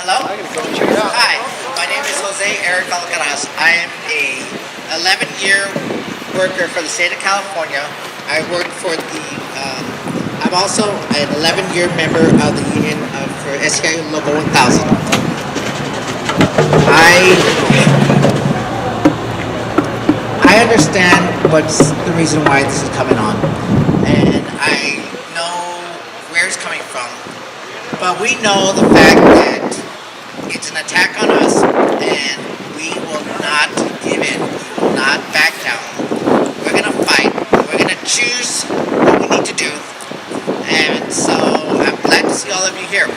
Hello? Hi, my name is Jose Eric Alcaraz. I am a 11-year worker for the state of California. I work for I'm also an 11-year member of the union for SCI Local 1000. I understand what's the reason why this is coming on, and I know where it's coming from, but we know the fact that it's an attack on us, and we will not give in. We will not back down. We're going to fight. We're going to choose what we need to do, and so I'm glad to see all of you here.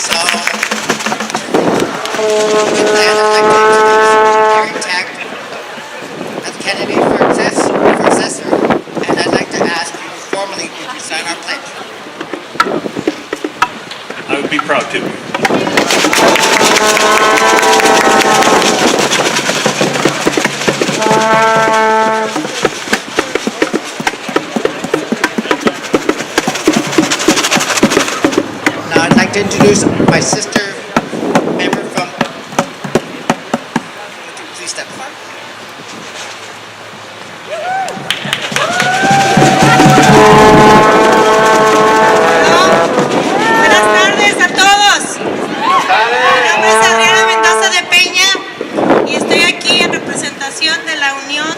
So, with that, I'd like to introduce Gary Tack as candidate for successor, and I'd like to ask you formally, would you sign our pledge? I would be proud to. Now I'd like to introduce my sister member from... Would you please step forward? De la Unión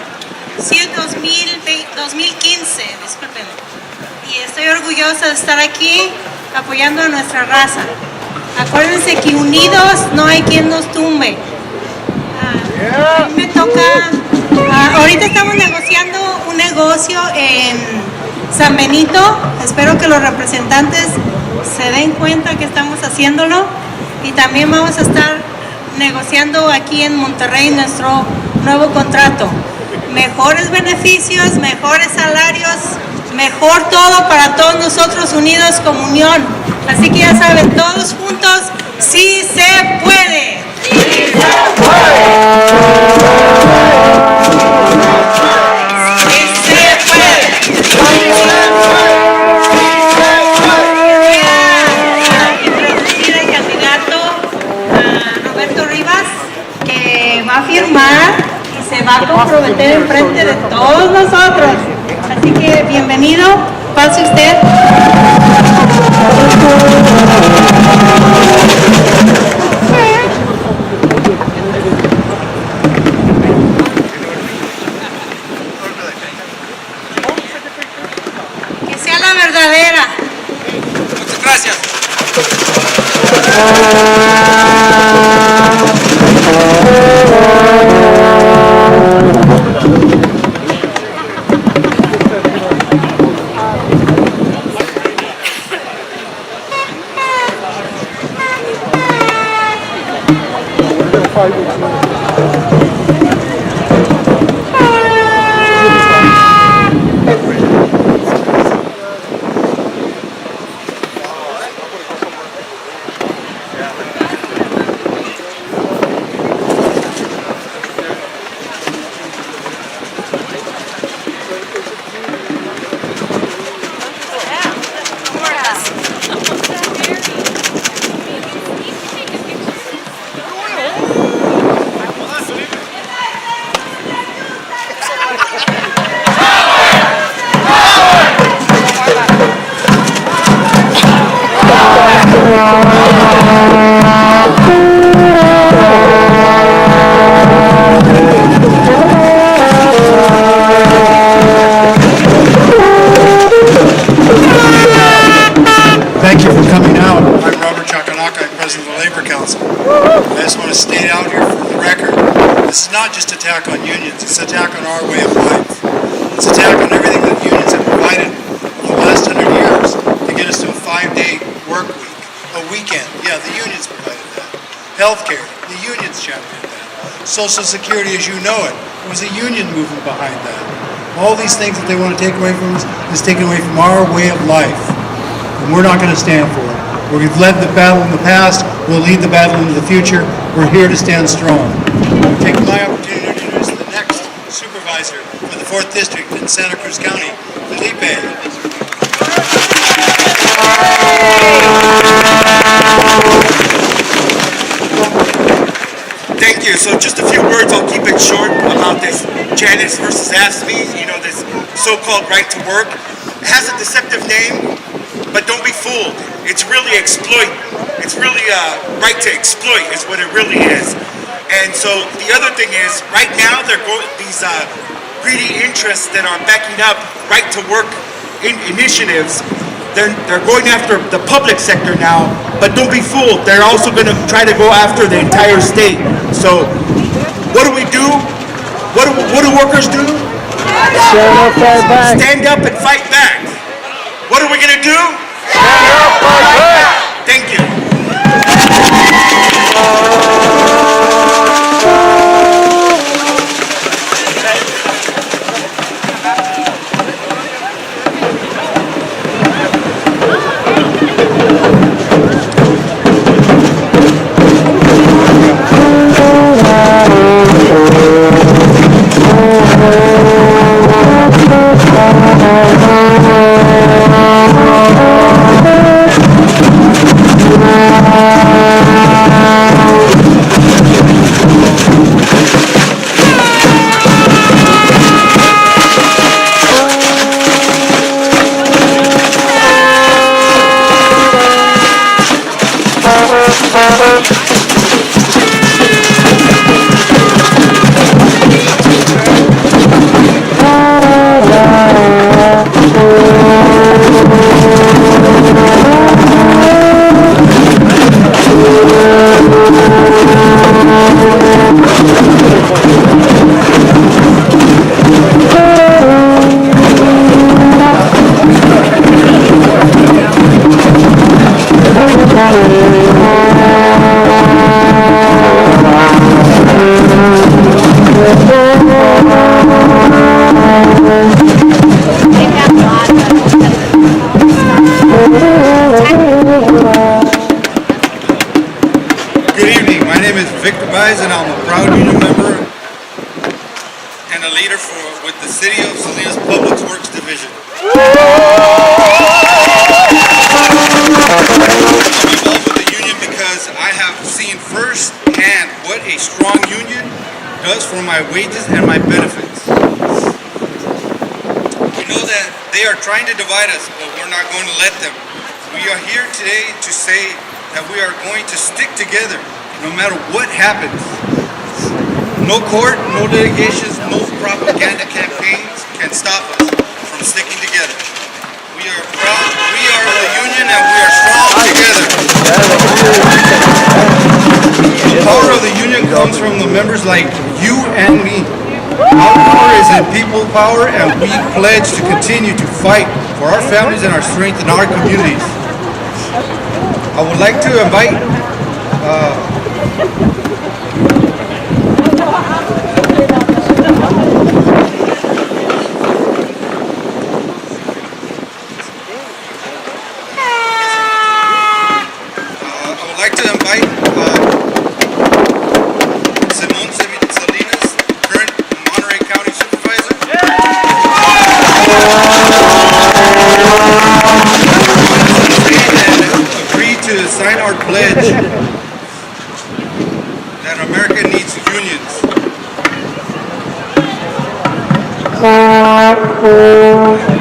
2015, discúlpenme, y estoy orgullosa de estar aquí apoyando a nuestra raza. Acuérdense que unidos no hay quien nos tumbe. A mí me toca, ahorita estamos negociando un negocio en San Benito. Espero que los representantes se den cuenta que estamos haciéndolo, y también vamos a estar negociando aquí en Monterrey nuestro nuevo contrato. Mejores beneficios, mejores salarios, mejor todo para todos nosotros, unidos como unión. Así que ya saben, todos juntos, ¡sí se puede! ¡Sí se puede! ¡Sí se puede! Voy a introducir al candidato Roberto Rivas, que va a firmar y se va a comprometer en frente de todos nosotros. Así que bienvenido, pase usted. Que sea la verdadera. Muchas gracias. Thank you for coming out. I'm Robert Chakanaka, I'm President of the Labor Council. I just want to state out here for the record, this is not just an attack on unions, it's an attack on our way of life. It's an attack on everything that unions have provided for the last 100 years to get us to a 5-day work week, a weekend. Yeah, the unions provided that. Healthcare, the unions championed that. Social Security as you know it, there was a union movement behind that. All these things that they want to take away from us is taken away from our way of life. And we're not going to stand for it. We've led the battle in the past, we'll lead the battle into the future. We're here to stand strong. I'm taking my opportunity to introduce the next supervisor for the 4th District in Santa Cruz County, Felipe. words, I'll keep it short about this Janus versus AFSCME, this so-called right to work. It has a deceptive name, but don't be fooled. It's really exploit. It's really right to exploit is what it really is. And so the other thing is, right now these greedy interests that are backing up right to work initiatives. They're going after the public sector now, but don't be fooled. They're also going to try to go after the entire state. So what do we do? What do workers do? Stand up and fight back. What are we going to do? Stand up, fight back. Thank you. And I'm a proud union member and a leader with the City of Salinas Public Works Division. I'm involved with the union because I have seen firsthand what a strong union does for my wages and my benefits. We know that they are trying to divide us, but we're not going to let them. We are here today to say that we are going to stick together no matter what happens. No court, no litigations, no propaganda campaigns can stop us from sticking together. We are proud, we are the union, and we are strong together. The power of the union comes from the members like you and me. Our power is in people power, and we pledge to continue to fight for our families and our strength in our communities. I would like to invite Salinas, current Monterey County Supervisor. Agree to sign our pledge that America needs unions.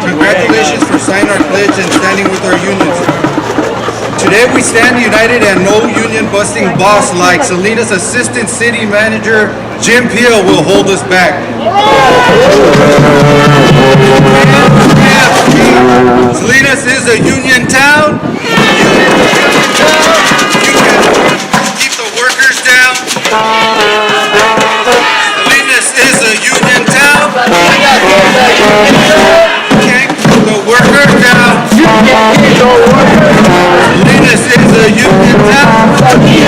Congratulations for signing our pledge and standing with our unions. Today we stand united and no union-busting boss like Salinas Assistant City Manager Jim Peel will hold us back. Salinas is a union town. You can keep the workers down. Salinas is a union town. Can't keep the workers down. Salinas is a union town. You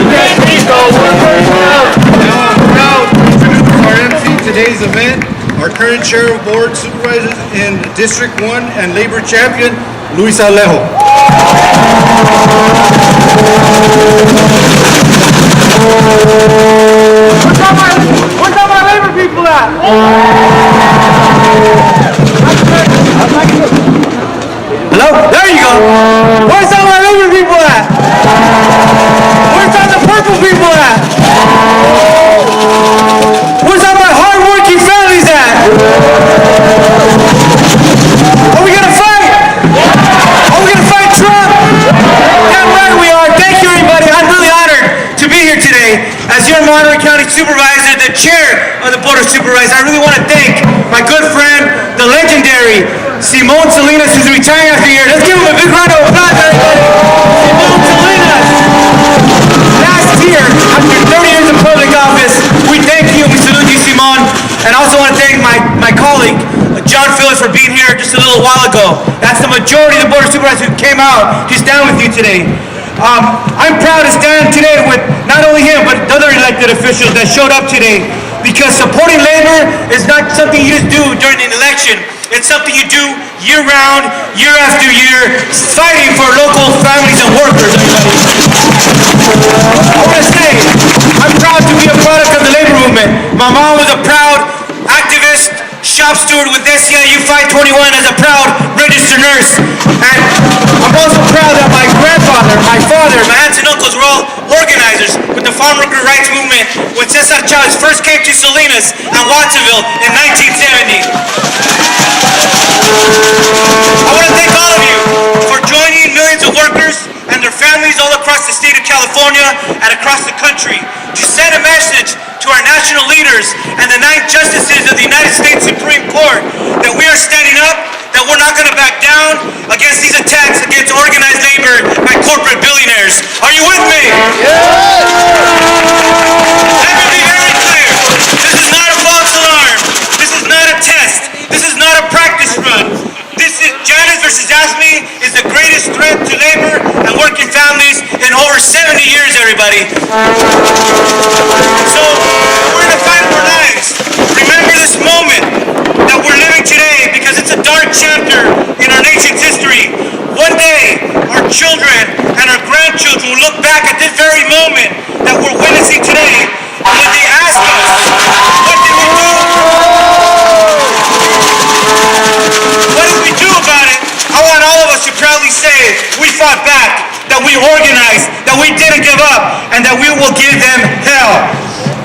can't keep the workers down. Now I'm proud to introduce our MC today's event, our current Chair of Board Supervisors in District 1 and Labor Champion, Luis Alejo. Where's all my labor people at? Hello? There you go. Where's all my labor people at? Simon Salinas is retiring after a year. Let's give him a big round of applause, everybody. Simon Salinas. Last year, after 30 years in public office, we thank you, we salute you, Simon. And I also want to thank my colleague, John Phillips, for being here just a little while ago. That's the majority of the Board of Supervisors who came out to stand with you today. I'm proud to stand today with not only him, but other elected officials that showed up today, because supporting labor is not something you just do during an election. It's something you do year-round, year after year, fighting for local families and workers. I want to say, I'm proud to be a product of the labor movement. My mom was a proud activist, shop steward with SEIU 521 as a proud registered nurse. And I'm also proud that my grandfather, my father, my aunts and uncles were all organizers with the farm worker rights movement when Cesar Chavez first came to Salinas and Watsonville in 1970. I want to thank all of you for joining millions of workers and their families all across the state of California and across the country to send a message to our national leaders and the 9 justices of the United States Supreme Court that we are standing up, that we're not going to back down against these attacks against organized labor by corporate billionaires. Are you with me? Let me be very clear. This is not a false alarm. This is not a test. This is not a practice run. This is Janus versus AFSCME is the greatest threat to labor and working families in over 70 years, everybody. So, we're going to fight for lives. Remember this moment that we're living today, because it's a dark chapter in our nation's history. One day, our children and our grandchildren will look back at this very moment that we're witnessing today, and when they ask us, what did we do? What did we do about it? I want all of us to proudly say we fought back, that we organized, that we didn't give up, and that we will give them hell.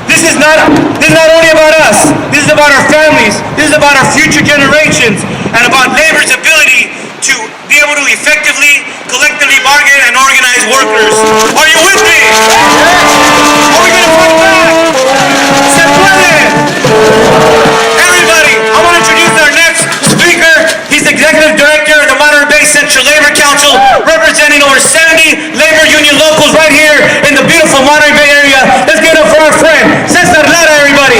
This is not only about us. This is about our families. This is about our future generations, and about labor's ability to be able to effectively, collectively bargain and organize workers. Are you with me? Are we going to fight back? Se puede! Everybody, I want to introduce our next speaker. He's the Executive Director of the Monterey Bay Central Labor Council, representing over 70 labor union locals right here in the beautiful Monterey Bay area. Let's give it up for our friend, Cesar Lara, everybody.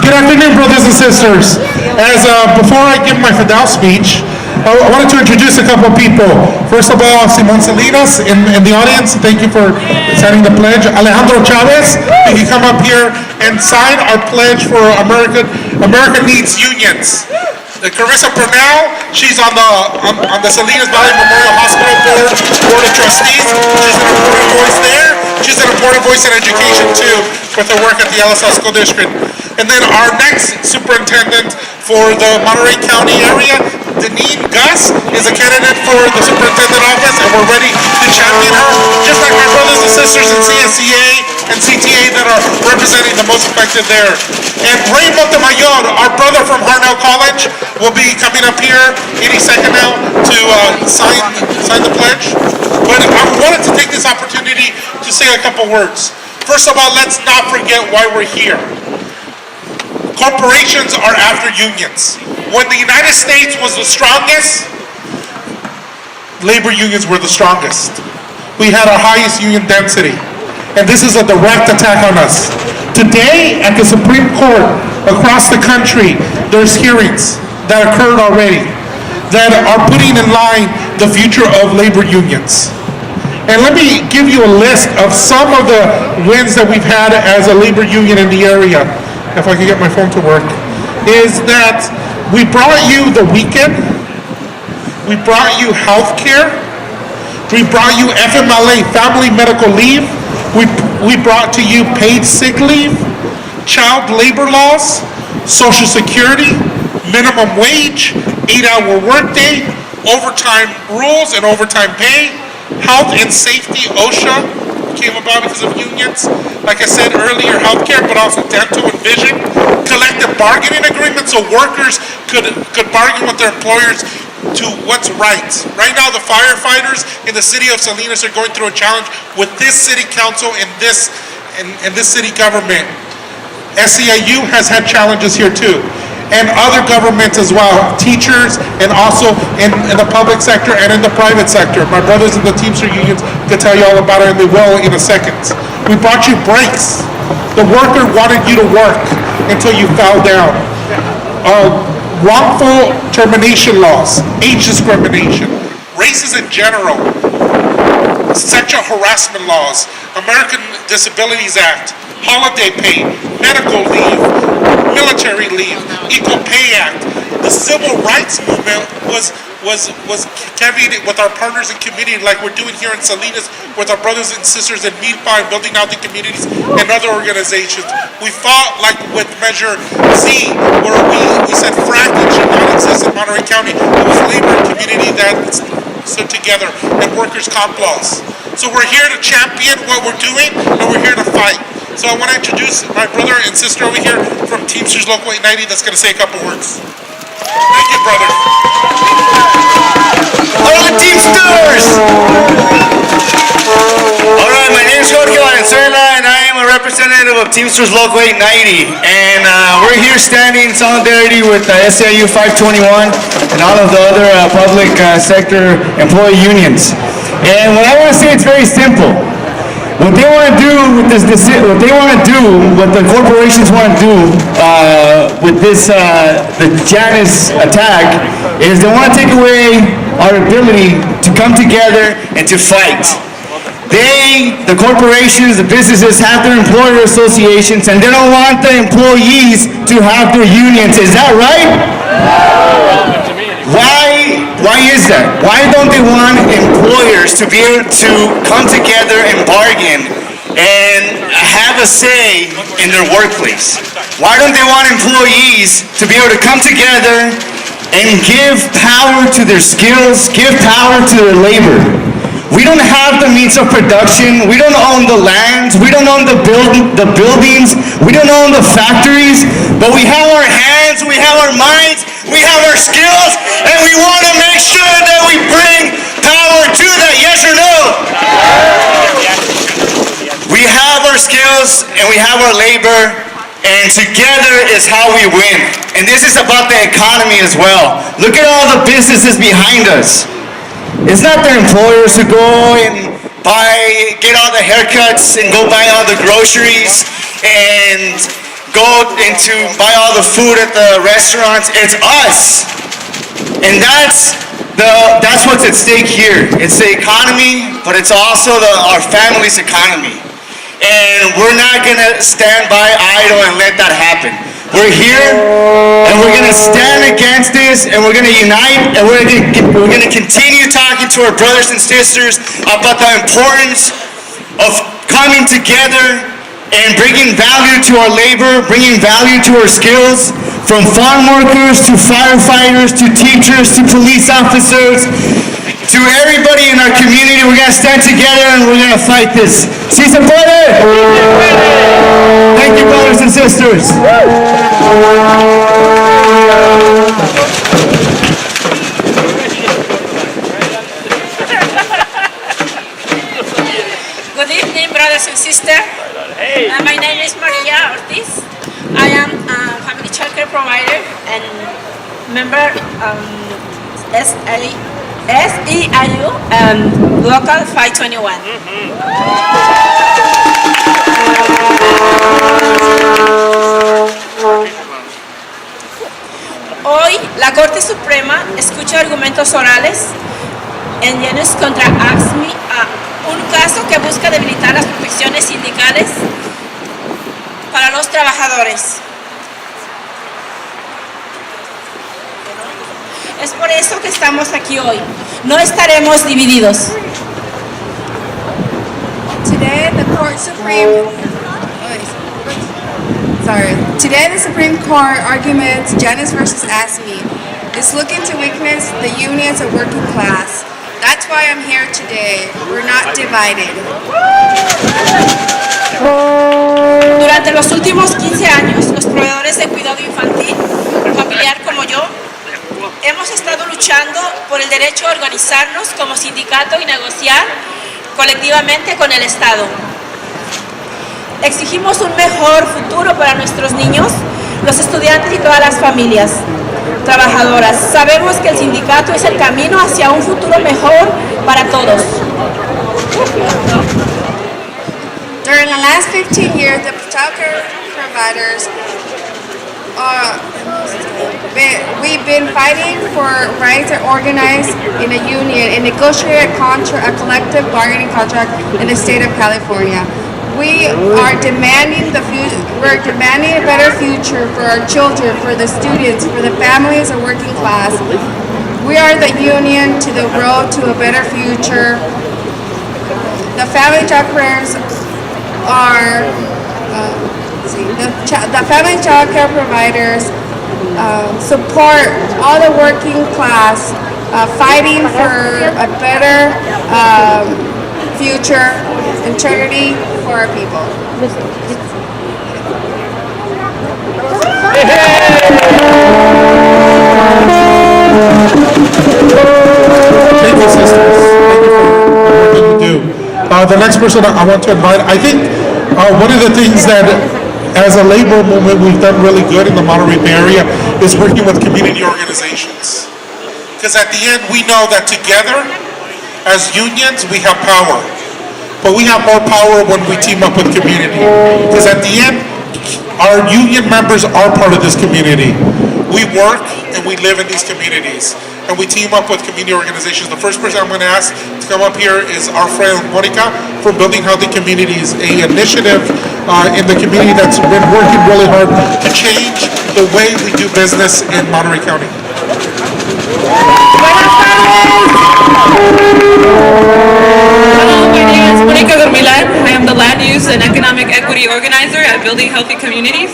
Good afternoon, brothers and sisters. Before I give my Fidel speech, I wanted to introduce a couple of people. First of all, Simon Salinas in the audience. Thank you for signing the pledge. Alejandro Chavez, if you come up here and sign our pledge for America Needs Unions. Carissa Purnell, she's on the Salinas Valley Memorial Hospital Board of Trustees. She's an important voice there. She's an important voice in education too, with her work at the LSL School District. And then our next superintendent for the Monterey County area, Deneen Gus, is a candidate for the superintendent office, and we're ready to champion her, just like my brothers and sisters in CSCA and CTA that are representing the most affected there. And Ray Montemayor, our brother from Harnell College, will be coming up here any second now to sign the pledge. But I wanted to take this opportunity to say a couple words. First of all, let's not forget why we're here. Corporations are after unions. When the United States was the strongest, labor unions were the strongest. We had our highest union density. And this is a direct attack on us. Today, at the Supreme Court, across the country, there's hearings that occurred already that are putting in line the future of labor unions. And let me give you a list of some of the wins that we've had as a labor union in the area, if I can get my phone to work, is that we brought you the weekend, we brought you health care, we brought you FMLA, family medical leave, we brought to you paid sick leave, child labor laws, Social Security, minimum wage, 8-hour workday, overtime rules and overtime pay, health and safety, OSHA came about because of unions. Like I said earlier, healthcare, but also dental and vision, collective bargaining agreements so workers could bargain with their employers to what's right. Right now, the firefighters in the city of Salinas are going through a challenge with this city council and this city government. SEIU has had challenges here too. And other governments as well, teachers, and also in the public sector and in the private sector. My brothers in the Teamster unions can tell you all about it, and they will in a second. We brought you breaks. The worker wanted you to work until you fell down. Wrongful termination laws, age discrimination, races in general, sexual harassment laws, American Disabilities Act, holiday pay, medical leave, military leave, Equal Pay Act. The Civil Rights Movement was carried with our partners in community, like we're doing here in Salinas with our brothers and sisters in Milpa and building out the communities and other organizations. We fought like with Measure Z, where we said fracking should not exist in Monterey County. It was labor and community that stood together and workers' comp laws. So we're here to champion what we're doing, and we're here to fight. So I want to introduce my brother and sister over here from Teamsters Local 890 that's going to say a couple words. Thank you, brother. Hello, Teamsters! All right, my name is Courtyard, and I am a representative of Teamsters Local 890. And we're here standing in solidarity with SEIU 521 and all of the other public sector employee unions. And what I want to say, it's very simple. What they want to do with this, what the corporations want to do with this, the Janus attack, is they want to take away our ability to come together and to fight. The corporations, the businesses have their employer associations, and they don't want the employees to have their unions. Is that right? Why is that? Why don't they want employers to be able to come together and bargain and have a say in their workplace? Why don't they want employees to be able to come together and give power to their skills, give power to their labor? We don't have the means of production. We don't own the lands. We don't own the buildings. We don't own the factories. But we have our hands. We have our minds. We have our skills. And we want to make sure that we bring power to that. Yes or no? We have our skills and we have our labor. And together is how we win. And this is about the economy as well. Look at all the businesses behind us. It's not their employers who go and get all the haircuts and go buy all the groceries and go into buy all the food at the restaurants. It's us. And that's what's at stake here. It's the economy, but it's also our family's economy. And we're not gonna stand by idle and let that happen. We're here, and we're going to stand against this, and we're going to unite, and we're going to continue talking to our brothers and sisters about the importance of coming together and bringing value to our labor, bringing value to our skills, from farm workers to firefighters to teachers to police officers to everybody in our community. We're going to stand together, and we're going to fight this. ¿Sí se puede? Thank you, brothers and sisters. Good evening, brothers and sisters. My name is Maria Ortiz. I am a family childcare provider and member SEIU and Local 521. Hoy la Corte Suprema escucha argumentos orales en Janus contra AXMI, un caso que busca debilitar las protecciones sindicales para los trabajadores. Es por eso que estamos aquí hoy. No estaremos divididos. Today the Supreme Court arguments Janus versus ASME is looking to weakness the unions of working class. That's why I'm here today. We're not divided. Durante los últimos 15 años, los proveedores de cuidado infantil, familiar como yo, hemos estado luchando por el derecho a organizarnos como sindicato y negociar colectivamente con el Estado. Exigimos un mejor futuro para nuestros niños, los estudiantes y todas las familias trabajadoras. Sabemos que el sindicato es el camino hacia un futuro mejor para todos. During the last 15 years, the childcare providers we've been fighting for rights to organize in a union and negotiate a collective bargaining contract in the state of California. We are demanding we're demanding a better future for our children, for the students, for the families of working class. We are the union to the road to a better future. The family childcares are the family child care providers support all the working class fighting for a better future and eternity for our people. Thank you, sisters. Thank you for everything you do. The next person I want to invite, I think one of the things that as a labor movement we've done really good in the Monterey Bay Area is working with community organizations. Because at the end we know that together as unions we have power. But we have more power when we team up with community. Because at the end, our union members are part of this community. We work and we live in these communities. And we team up with community organizations. The first person I'm going to ask to come up here is our friend Monica from Building Healthy Communities, an initiative in the community that's been working really hard to change the way we do business in Monterey County. My name is Monica Gormilan. I am the Land Use and Economic Equity Organizer at Building Healthy Communities.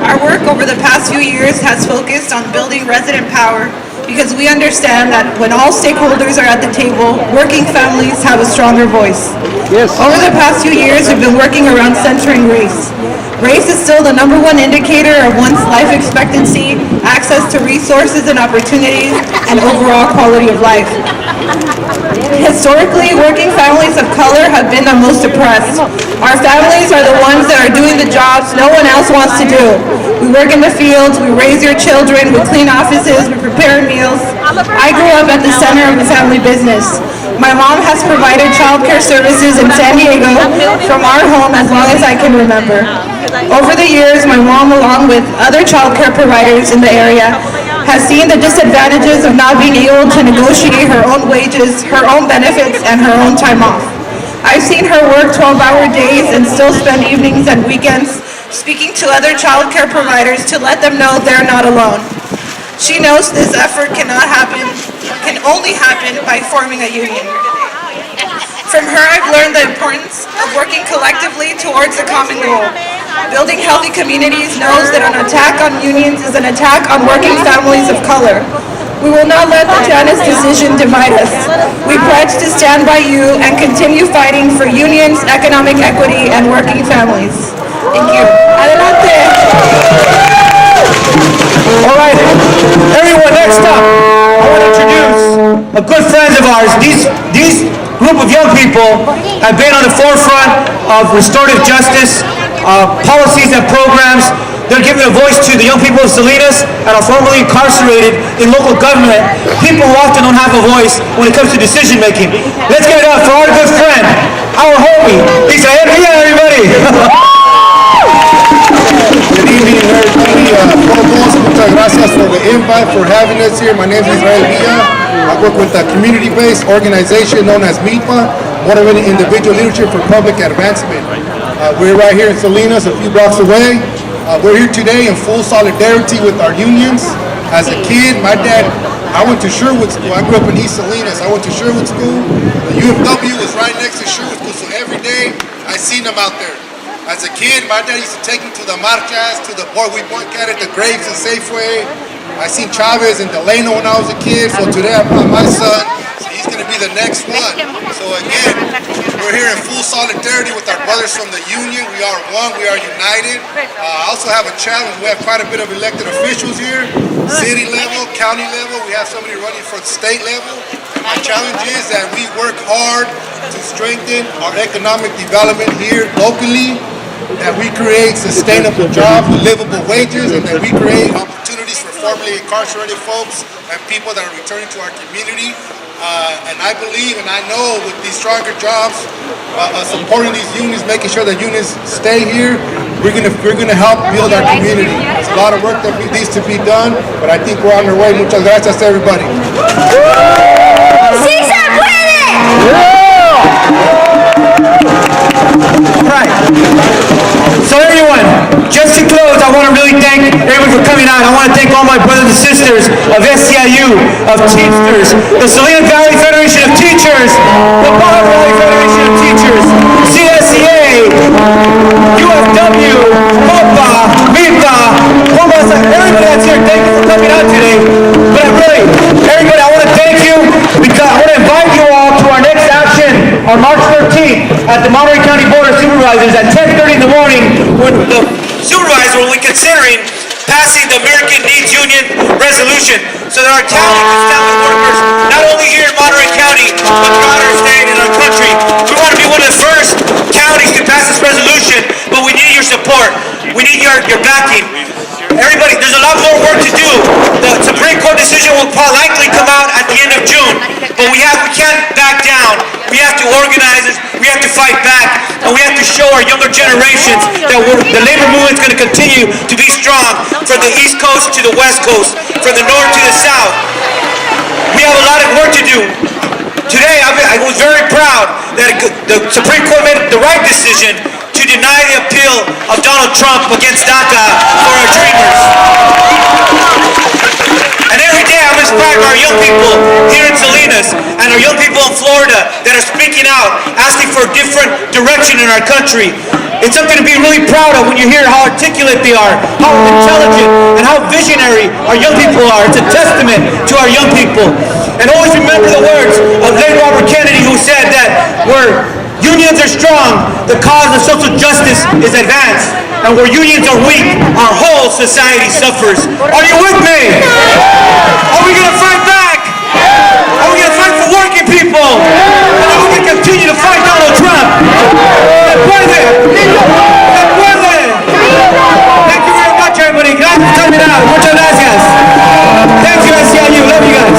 Our work over the past few years has focused on building resident power because we understand that when all stakeholders are at the table, working families have a stronger voice. Yes. Over the past few years, we've been working around centering race. Race is still the number one indicator of one's life expectancy, access to resources and opportunities, and overall quality of life. Historically, working families of color have been the most oppressed. Our families are the ones that are doing the jobs no one else wants to do. We work in the fields, we raise your children, we clean offices, we prepare meals. I grew up at the center of the family business. My mom has provided childcare services in San Diego from our home as long as I can remember. Over the years, my mom, along with other childcare providers in the area, has seen the disadvantages of not being able to negotiate her own wages, her own benefits, and her own time off. I've seen her work 12-hour days and still spend evenings and weekends speaking to other childcare providers to let them know they're not alone. She knows this effort can only happen by forming a union. From her, I've learned the importance of working collectively towards a common goal. Building Healthy Communities knows that an attack on unions is an attack on working families of color. We will not let the Janus decision divide us. We pledge to stand by you and continue fighting for unions, economic equity, and working families. Thank you. Adelante. All right, everyone, next up, I want to introduce a good friend of ours. These group of young people have been on the forefront of restorative justice, policies and programs. They're giving a voice to the young people of Salinas and are formerly incarcerated in local government. People who often don't have a voice when it comes to decision making. Let's give it up for our good friend, our homie, Israel Villa, everybody. Good evening, everybody. Muchas gracias for the invite, for having us here. My name is Israel Villa. I work with a community-based organization known as MIPA, Motivating Individual Leadership for Public Advancement. We're right here in Salinas, a few blocks away. We're here today in full solidarity with our unions. As a kid, my dad, I went to Sherwood School. I grew up in East Salinas. I went to Sherwood School. The UFW was right next to Sherwood School, so every day I seen them out there. As a kid, my dad used to take me to the marchas, to the bar we bunk at the Graves and Safeway. I seen Chavez and Delano when I was a kid, so today I brought my son. So he's going to be the next one. So again, we're here in full solidarity with our brothers from the union. We are one, we are united. I also have a challenge. We have quite a bit of elected officials here, city level, county level. We have somebody running for the state level. And my challenge is that we work hard to strengthen our economic development here locally that we create sustainable jobs with livable wages, and that we create opportunities for formerly incarcerated folks and people that are returning to our community. And I believe and I know with these stronger jobs, supporting these unions, making sure that unions stay here, we're gonna help build our community. There's a lot of work that needs to be done, but I think we're on our way. Muchas gracias to everybody. ¡Sí se puede! Right. So everyone, just to close, I want to really thank everyone for coming out. I want to thank all my brothers and sisters of SEIU, of Teamsters, the Salinas Valley Federation of Teachers, the Baja Valley Federation of Teachers, CSEA, UFW, COPA, MIPA, everybody that's here, thank you for coming out today. But everybody, I want to thank you because I want to invite you all to our next action on March 13th at the Monterey County Board of Supervisors at 10:30 in the morning, when the supervisor will be considering passing the American Needs Union resolution so that our talented workers, not only here in Monterey County, but throughout our state and our country, we want to be one of the first counties to pass this resolution, but we need your support. We need your backing. Everybody, there's a lot more work to do. The Supreme Court decision will likely come out at the end of June, but we can't back down. We have to organize it, we have to fight back, and we have to show our younger generations that the labor movement is going to continue to be strong from the East Coast to the West Coast, from the North to the South. We have a lot of work to do. Today, I was very proud that the Supreme Court made the right decision to deny the appeal of Donald Trump against DACA for our dreamers. And every day I'm inspired by our young people here in Salinas and our young people in Florida that are speaking out, asking for a different direction in our country. It's something to be really proud of when you hear how articulate they are, how intelligent and how visionary our young people are. It's a testament to our young people. And always remember the words of late Robert Kennedy, who said that where unions are strong, the cause of social justice is advanced. And where unions are weak, our whole society suffers. Are you with me? Are we going to fight back? Are we going to fight for working people? And are we going to continue to fight Donald Trump? ¡Se puede! ¡Se puede! Thank you very much, everybody. Gracias por coming out. Muchas gracias. Thank you, SEIU. Love you guys.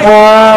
¡Viva!